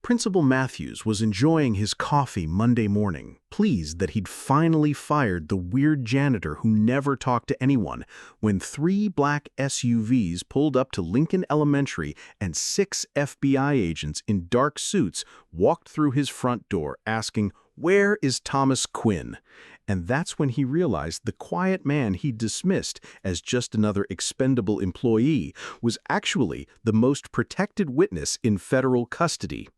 Principal Matthews was enjoying his coffee Monday morning, pleased that he'd finally fired the weird janitor who never talked to anyone, when 3 black SUVs pulled up to Lincoln Elementary and 6 FBI agents in dark suits walked through his front door asking, "Where is Thomas Quinn?" And that's when he realized the quiet man he'd dismissed as just another expendable employee was actually the most protected witness in federal custody.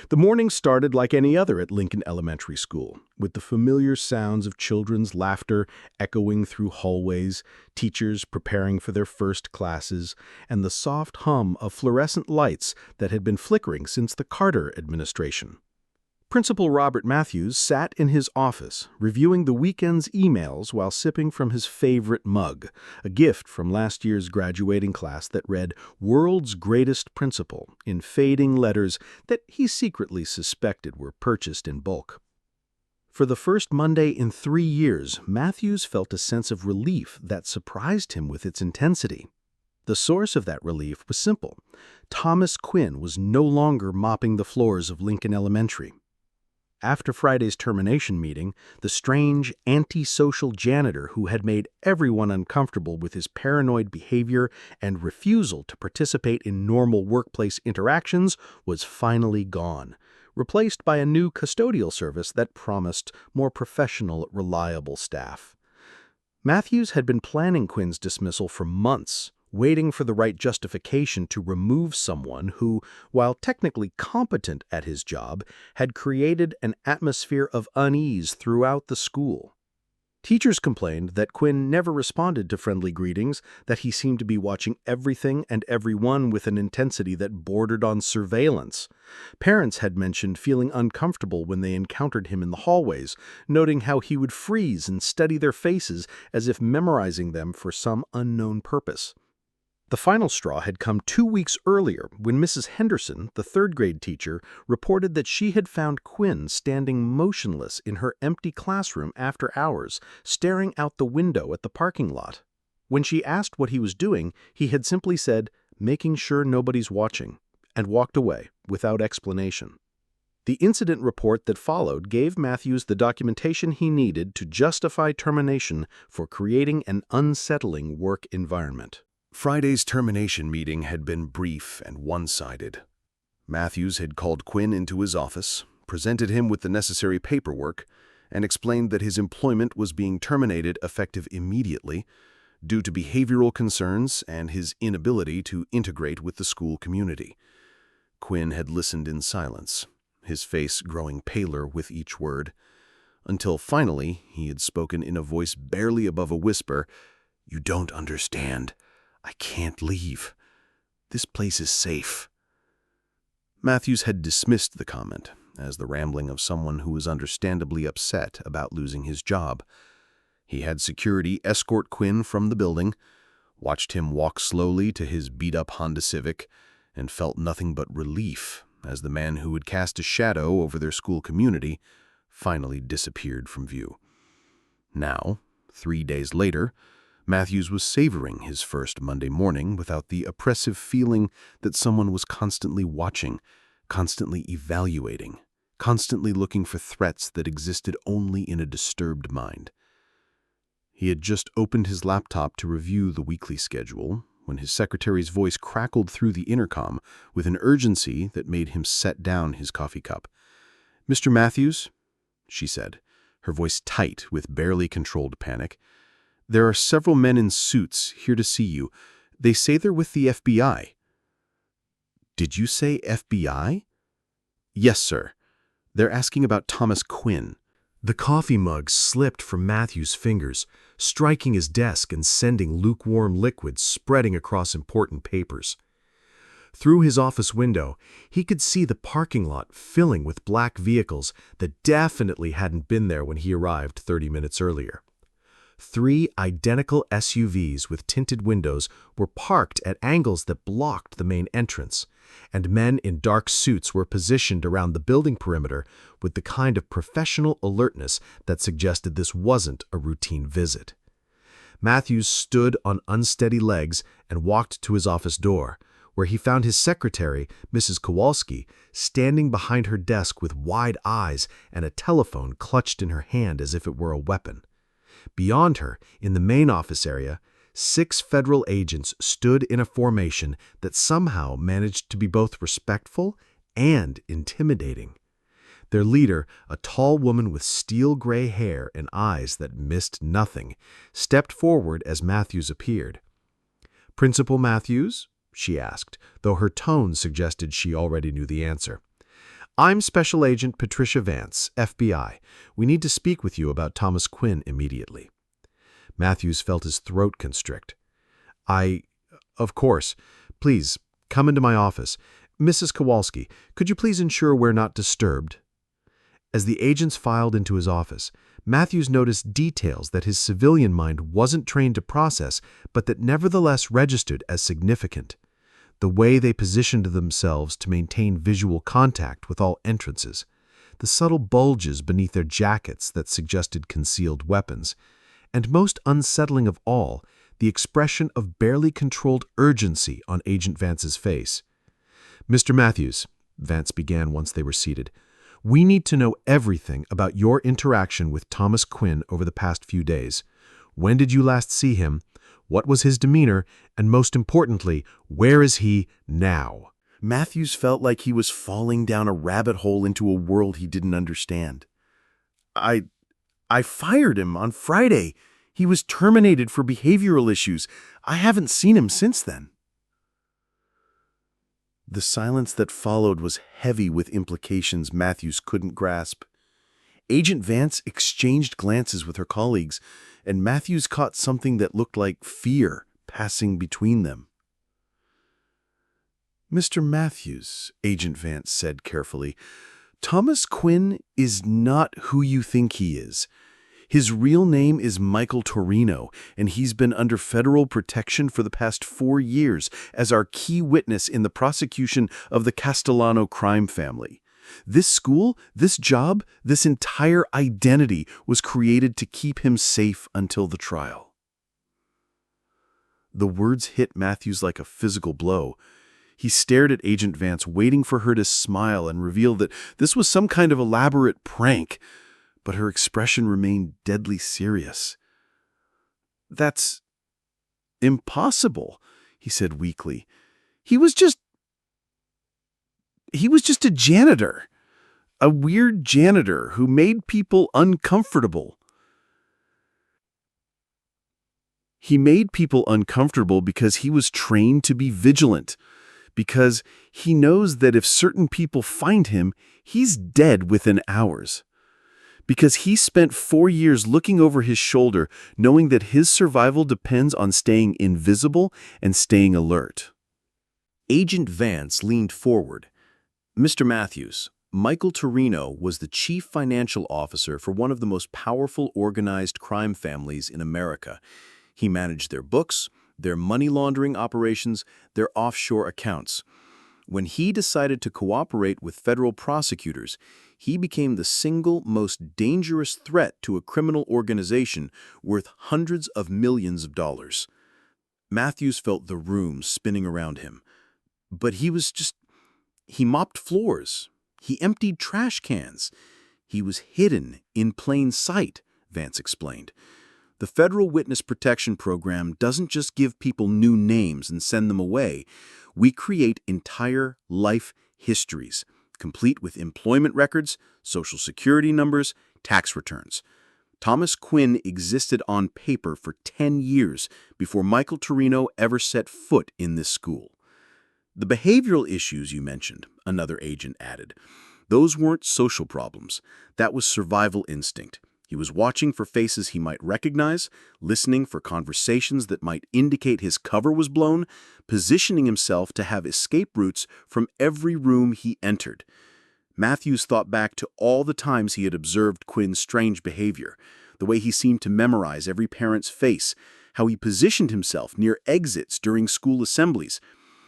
The morning started like any other at Lincoln Elementary School, with the familiar sounds of children's laughter echoing through hallways, teachers preparing for their first classes, and the soft hum of fluorescent lights that had been flickering since the Carter administration. Principal Robert Matthews sat in his office, reviewing the weekend's emails while sipping from his favorite mug, a gift from last year's graduating class that read "World's Greatest Principal" in fading letters that he secretly suspected were purchased in bulk. For the first Monday in 3 years, Matthews felt a sense of relief that surprised him with its intensity. The source of that relief was simple. Thomas Quinn was no longer mopping the floors of Lincoln Elementary. After Friday's termination meeting, the strange, antisocial janitor who had made everyone uncomfortable with his paranoid behavior and refusal to participate in normal workplace interactions was finally gone, replaced by a new custodial service that promised more professional, reliable staff. Matthews had been planning Quinn's dismissal for months, waiting for the right justification to remove someone who, while technically competent at his job, had created an atmosphere of unease throughout the school. Teachers complained that Quinn never responded to friendly greetings, that he seemed to be watching everything and everyone with an intensity that bordered on surveillance. Parents had mentioned feeling uncomfortable when they encountered him in the hallways, noting how he would freeze and study their faces as if memorizing them for some unknown purpose. The final straw had come 2 weeks earlier when Mrs. Henderson, the third-grade teacher, reported that she had found Quinn standing motionless in her empty classroom after hours, staring out the window at the parking lot. When she asked what he was doing, he had simply said, "Making sure nobody's watching," and walked away without explanation. The incident report that followed gave Matthews the documentation he needed to justify termination for creating an unsettling work environment. Friday's termination meeting had been brief and one-sided. Matthews had called Quinn into his office, presented him with the necessary paperwork, and explained that his employment was being terminated effective immediately due to behavioral concerns and his inability to integrate with the school community. Quinn had listened in silence, his face growing paler with each word, until finally he had spoken in a voice barely above a whisper, "You don't understand. I can't leave. This place is safe." Matthews had dismissed the comment as the rambling of someone who was understandably upset about losing his job. He had security escort Quinn from the building, watched him walk slowly to his beat-up Honda Civic, and felt nothing but relief as the man who had cast a shadow over their school community finally disappeared from view. Now, 3 days later, Matthews was savoring his first Monday morning without the oppressive feeling that someone was constantly watching, constantly evaluating, constantly looking for threats that existed only in a disturbed mind. He had just opened his laptop to review the weekly schedule when his secretary's voice crackled through the intercom with an urgency that made him set down his coffee cup. "Mr. Matthews," she said, her voice tight with barely controlled panic, "there are several men in suits here to see you. They say they're with the FBI." "Did you say FBI?" "Yes, sir. They're asking about Thomas Quinn." The coffee mug slipped from Matthew's fingers, striking his desk and sending lukewarm liquid spreading across important papers. Through his office window, he could see the parking lot filling with black vehicles that definitely hadn't been there when he arrived 30 minutes earlier. 3 identical SUVs with tinted windows were parked at angles that blocked the main entrance, and men in dark suits were positioned around the building perimeter with the kind of professional alertness that suggested this wasn't a routine visit. Matthews stood on unsteady legs and walked to his office door, where he found his secretary, Mrs. Kowalski, standing behind her desk with wide eyes and a telephone clutched in her hand as if it were a weapon. Beyond her, in the main office area, 6 federal agents stood in a formation that somehow managed to be both respectful and intimidating. Their leader, a tall woman with steel-gray hair and eyes that missed nothing, stepped forward as Matthews appeared. "Principal Matthews?" she asked, though her tone suggested she already knew the answer. "I'm Special Agent Patricia Vance, FBI. We need to speak with you about Thomas Quinn immediately." Matthews felt his throat constrict. Of course. Please, come into my office. Mrs. Kowalski, could you please ensure we're not disturbed?" As the agents filed into his office, Matthews noticed details that his civilian mind wasn't trained to process, but that nevertheless registered as significant. The way they positioned themselves to maintain visual contact with all entrances, the subtle bulges beneath their jackets that suggested concealed weapons, and most unsettling of all, the expression of barely controlled urgency on Agent Vance's face. "Mr. Matthews," Vance began once they were seated, "we need to know everything about your interaction with Thomas Quinn over the past few days. When did you last see him? What was his demeanor? And most importantly, where is he now?" Matthews felt like he was falling down a rabbit hole into a world he didn't understand. I fired him on Friday. He was terminated for behavioral issues. I haven't seen him since then." The silence that followed was heavy with implications Matthews couldn't grasp. Agent Vance exchanged glances with her colleagues, and Matthews caught something that looked like fear passing between them. "Mr. Matthews," Agent Vance said carefully, "Thomas Quinn is not who you think he is. His real name is Michael Torrino, and he's been under federal protection for the past 4 years as our key witness in the prosecution of the Castellano crime family. This school, this job, this entire identity was created to keep him safe until the trial." The words hit Matthews like a physical blow. He stared at Agent Vance, waiting for her to smile and reveal that this was some kind of elaborate prank, but her expression remained deadly serious. "That's impossible," he said weakly. He was just a janitor. A weird janitor who made people uncomfortable. He made people uncomfortable because he was trained to be vigilant, because he knows that if certain people find him, he's dead within hours. Because he spent 4 years looking over his shoulder, knowing that his survival depends on staying invisible and staying alert. Agent Vance leaned forward. "Mr. Matthews, Michael Torrino was the chief financial officer for one of the most powerful organized crime families in America. He managed their books, their money laundering operations, their offshore accounts. When he decided to cooperate with federal prosecutors, he became the single most dangerous threat to a criminal organization worth hundreds of millions of dollars." Matthews felt the room spinning around him. But he mopped floors. He emptied trash cans. He was hidden in plain sight, Vance explained. The Federal Witness Protection Program doesn't just give people new names and send them away. We create entire life histories, complete with employment records, social security numbers, tax returns. Thomas Quinn existed on paper for 10 years before Michael Torrino ever set foot in this school. "The behavioral issues you mentioned," another agent added, "those weren't social problems. That was survival instinct. He was watching for faces he might recognize, listening for conversations that might indicate his cover was blown, positioning himself to have escape routes from every room he entered." Matthews thought back to all the times he had observed Quinn's strange behavior, the way he seemed to memorize every parent's face, how he positioned himself near exits during school assemblies,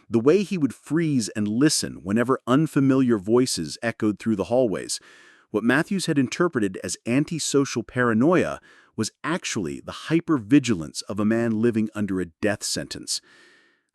the way he would freeze and listen whenever unfamiliar voices echoed through the hallways. What Matthews had interpreted as antisocial paranoia was actually the hypervigilance of a man living under a death sentence.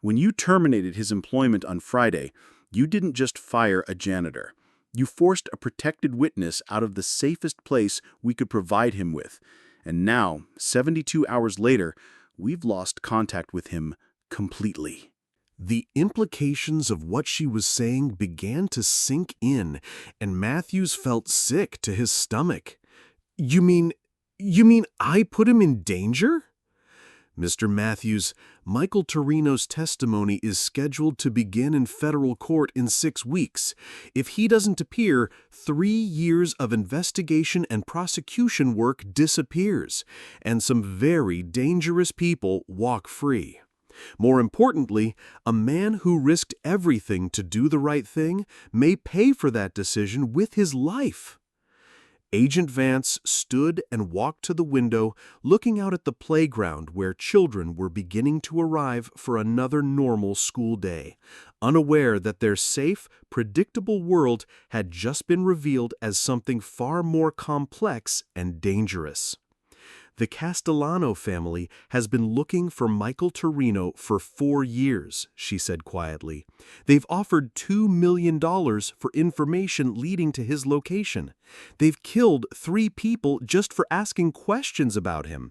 When you terminated his employment on Friday, you didn't just fire a janitor. You forced a protected witness out of the safest place we could provide him with. And now, 72 hours later, we've lost contact with him completely. The implications of what she was saying began to sink in, and Matthews felt sick to his stomach. You mean I put him in danger? Mr. Matthews, Michael Torrino's testimony is scheduled to begin in federal court in 6 weeks. If he doesn't appear, 3 years of investigation and prosecution work disappears, and some very dangerous people walk free. More importantly, a man who risked everything to do the right thing may pay for that decision with his life. Agent Vance stood and walked to the window, looking out at the playground where children were beginning to arrive for another normal school day, unaware that their safe, predictable world had just been revealed as something far more complex and dangerous. The Castellano family has been looking for Michael Torrino for 4 years, she said quietly. They've offered $2 million for information leading to his location. They've killed 3 people just for asking questions about him.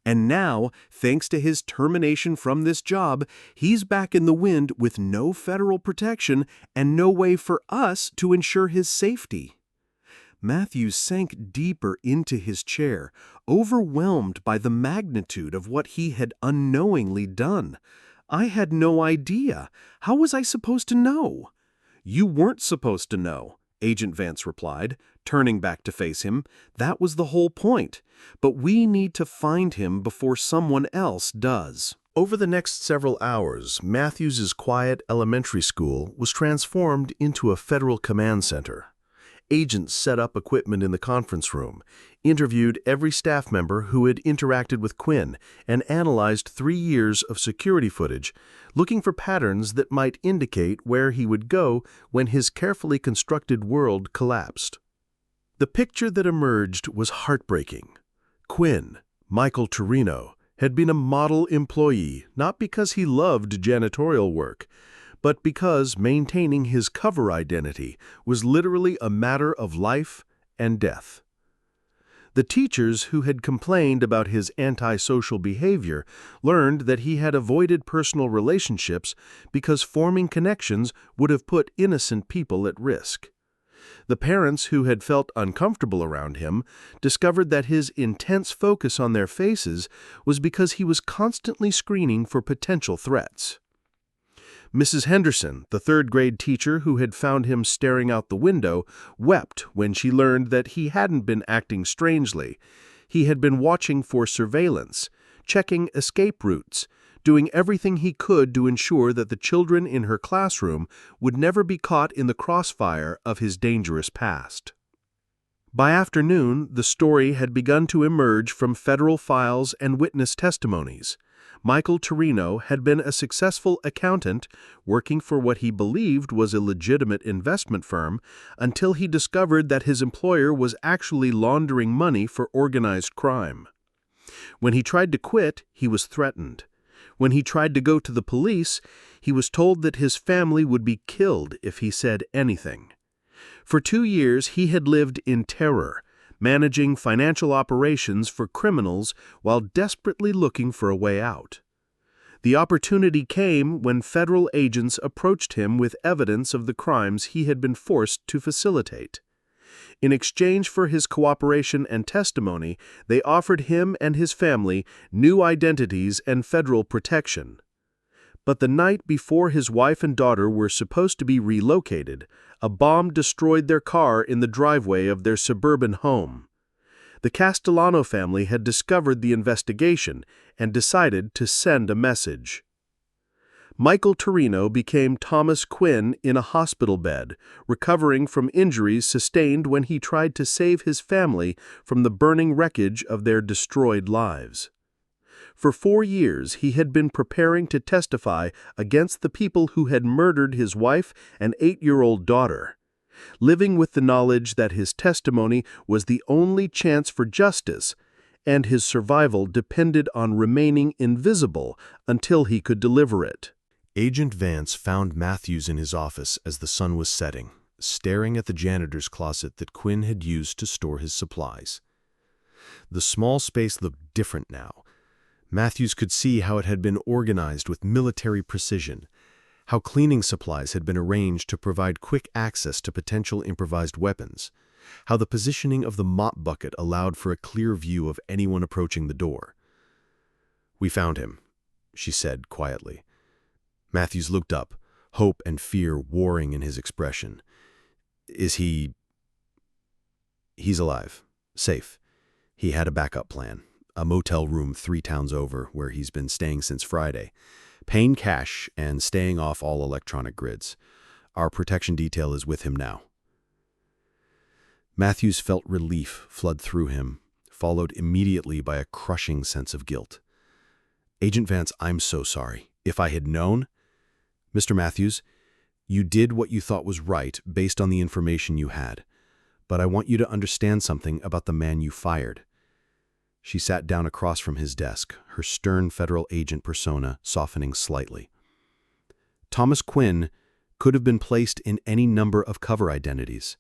And now, thanks to his termination from this job, he's back in the wind with no federal protection and no way for us to ensure his safety. Matthews sank deeper into his chair, overwhelmed by the magnitude of what he had unknowingly done. I had no idea. How was I supposed to know? You weren't supposed to know, Agent Vance replied, turning back to face him. That was the whole point. But we need to find him before someone else does. Over the next several hours, Matthews's quiet elementary school was transformed into a federal command center. Agents set up equipment in the conference room, interviewed every staff member who had interacted with Quinn, and analyzed 3 years of security footage, looking for patterns that might indicate where he would go when his carefully constructed world collapsed. The picture that emerged was heartbreaking. Quinn, Michael Torrino, had been a model employee not because he loved janitorial work, but because maintaining his cover identity was literally a matter of life and death. The teachers who had complained about his antisocial behavior learned that he had avoided personal relationships because forming connections would have put innocent people at risk. The parents who had felt uncomfortable around him discovered that his intense focus on their faces was because he was constantly screening for potential threats. Mrs. Henderson, the third-grade teacher who had found him staring out the window, wept when she learned that he hadn't been acting strangely. He had been watching for surveillance, checking escape routes, doing everything he could to ensure that the children in her classroom would never be caught in the crossfire of his dangerous past. By afternoon, the story had begun to emerge from federal files and witness testimonies. Michael Torrino had been a successful accountant working for what he believed was a legitimate investment firm until he discovered that his employer was actually laundering money for organized crime. When he tried to quit, he was threatened. When he tried to go to the police, he was told that his family would be killed if he said anything. For 2 years, he had lived in terror, managing financial operations for criminals while desperately looking for a way out. The opportunity came when federal agents approached him with evidence of the crimes he had been forced to facilitate. In exchange for his cooperation and testimony, they offered him and his family new identities and federal protection. But the night before his wife and daughter were supposed to be relocated, a bomb destroyed their car in the driveway of their suburban home. The Castellano family had discovered the investigation and decided to send a message. Michael Torrino became Thomas Quinn in a hospital bed, recovering from injuries sustained when he tried to save his family from the burning wreckage of their destroyed lives. For 4 years, he had been preparing to testify against the people who had murdered his wife and 8-year-old daughter, living with the knowledge that his testimony was the only chance for justice, and his survival depended on remaining invisible until he could deliver it. Agent Vance found Matthews in his office as the sun was setting, staring at the janitor's closet that Quinn had used to store his supplies. The small space looked different now. Matthews could see how it had been organized with military precision, how cleaning supplies had been arranged to provide quick access to potential improvised weapons, how the positioning of the mop bucket allowed for a clear view of anyone approaching the door. "We found him," she said quietly. Matthews looked up, hope and fear warring in his expression. "Is he—" "He's alive. Safe. He had a backup plan. A motel room 3 towns over, where he's been staying since Friday. Paying cash and staying off all electronic grids. Our protection detail is with him now." Matthews felt relief flood through him, followed immediately by a crushing sense of guilt. "Agent Vance, I'm so sorry. If I had known—" "Mr. Matthews, you did what you thought was right based on the information you had. But I want you to understand something about the man you fired." She sat down across from his desk, her stern federal agent persona softening slightly. "Thomas Quinn could have been placed in any number of cover identities.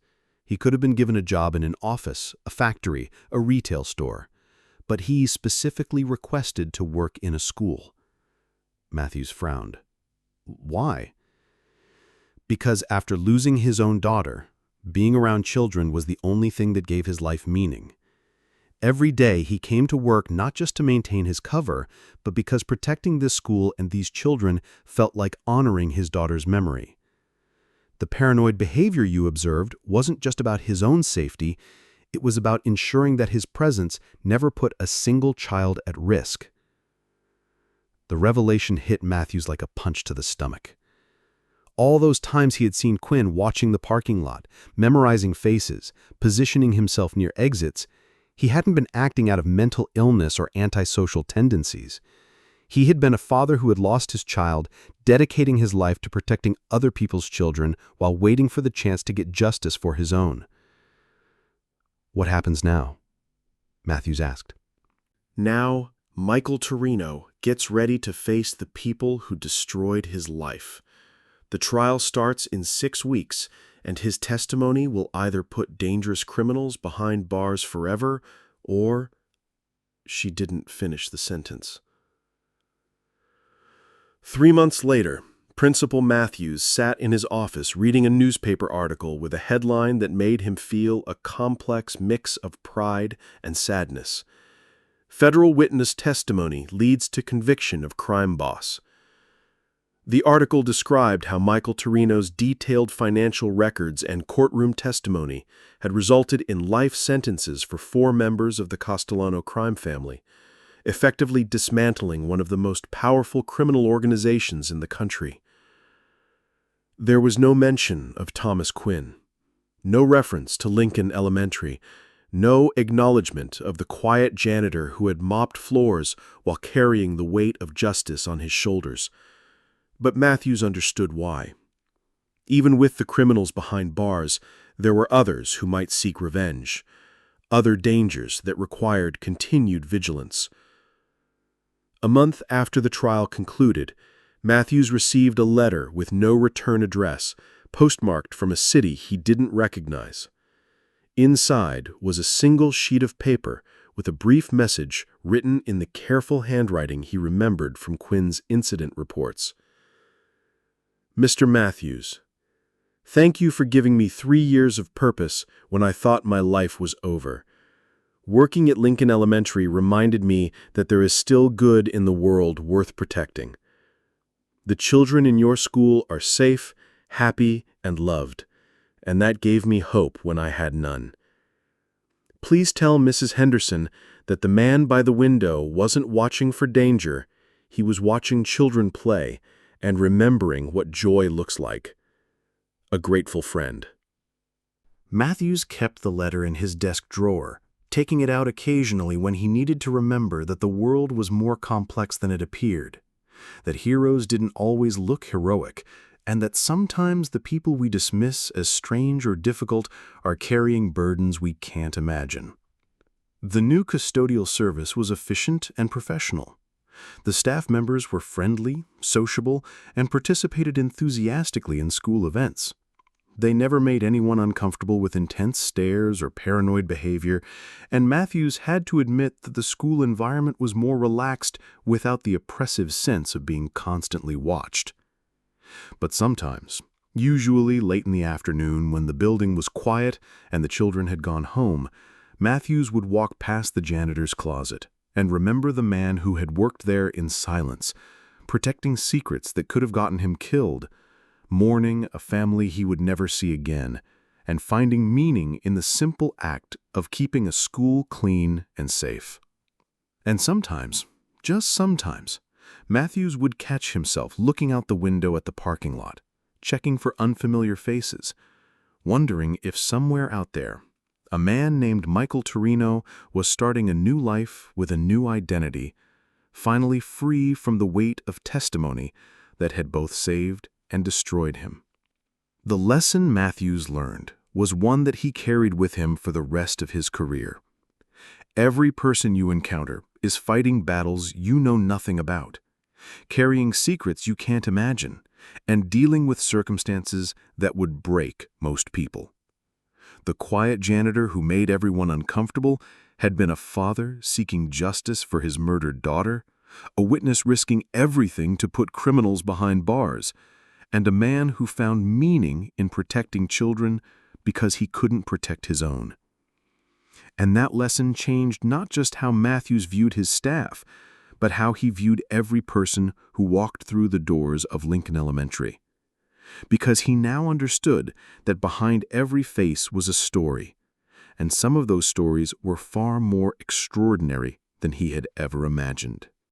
He could have been given a job in an office, a factory, a retail store. But he specifically requested to work in a school." Matthews frowned. "Why?" "Because after losing his own daughter, being around children was the only thing that gave his life meaning. Every day he came to work not just to maintain his cover, but because protecting this school and these children felt like honoring his daughter's memory. The paranoid behavior you observed wasn't just about his own safety, it was about ensuring that his presence never put a single child at risk." The revelation hit Matthews like a punch to the stomach. All those times he had seen Quinn watching the parking lot, memorizing faces, positioning himself near exits, he hadn't been acting out of mental illness or antisocial tendencies. He had been a father who had lost his child, dedicating his life to protecting other people's children while waiting for the chance to get justice for his own. "What happens now?" Matthews asked. "Now, Michael Torrino gets ready to face the people who destroyed his life. The trial starts in 6 weeks, and his testimony will either put dangerous criminals behind bars forever, or—" She didn't finish the sentence. 3 months later, Principal Matthews sat in his office reading a newspaper article with a headline that made him feel a complex mix of pride and sadness. "Federal witness testimony leads to conviction of crime boss." The article described how Michael Torrino's detailed financial records and courtroom testimony had resulted in life sentences for 4 members of the Castellano crime family, effectively dismantling one of the most powerful criminal organizations in the country. There was no mention of Thomas Quinn, no reference to Lincoln Elementary, no acknowledgement of the quiet janitor who had mopped floors while carrying the weight of justice on his shoulders. But Matthews understood why. Even with the criminals behind bars, there were others who might seek revenge, other dangers that required continued vigilance. A month after the trial concluded, Matthews received a letter with no return address, postmarked from a city he didn't recognize. Inside was a single sheet of paper with a brief message written in the careful handwriting he remembered from Quinn's incident reports. "Mr. Matthews, thank you for giving me 3 years of purpose when I thought my life was over. Working at Lincoln Elementary reminded me that there is still good in the world worth protecting. The children in your school are safe, happy, and loved, and that gave me hope when I had none. Please tell Mrs. Henderson that the man by the window wasn't watching for danger, he was watching children play and remembering what joy looks like. A grateful friend." Matthews kept the letter in his desk drawer, taking it out occasionally when he needed to remember that the world was more complex than it appeared, that heroes didn't always look heroic, and that sometimes the people we dismiss as strange or difficult are carrying burdens we can't imagine. The new custodial service was efficient and professional. The staff members were friendly, sociable, and participated enthusiastically in school events. They never made anyone uncomfortable with intense stares or paranoid behavior, and Matthews had to admit that the school environment was more relaxed without the oppressive sense of being constantly watched. But sometimes, usually late in the afternoon when the building was quiet and the children had gone home, Matthews would walk past the janitor's closet and remember the man who had worked there in silence, protecting secrets that could have gotten him killed, mourning a family he would never see again, and finding meaning in the simple act of keeping a school clean and safe. And sometimes, just sometimes, Matthews would catch himself looking out the window at the parking lot, checking for unfamiliar faces, wondering if somewhere out there, a man named Michael Torrino was starting a new life with a new identity, finally free from the weight of testimony that had both saved and destroyed him. The lesson Matthews learned was one that he carried with him for the rest of his career. Every person you encounter is fighting battles you know nothing about, carrying secrets you can't imagine, and dealing with circumstances that would break most people. The quiet janitor who made everyone uncomfortable had been a father seeking justice for his murdered daughter, a witness risking everything to put criminals behind bars, and a man who found meaning in protecting children because he couldn't protect his own. And that lesson changed not just how Matthews viewed his staff, but how he viewed every person who walked through the doors of Lincoln Elementary. Because he now understood that behind every face was a story, and some of those stories were far more extraordinary than he had ever imagined.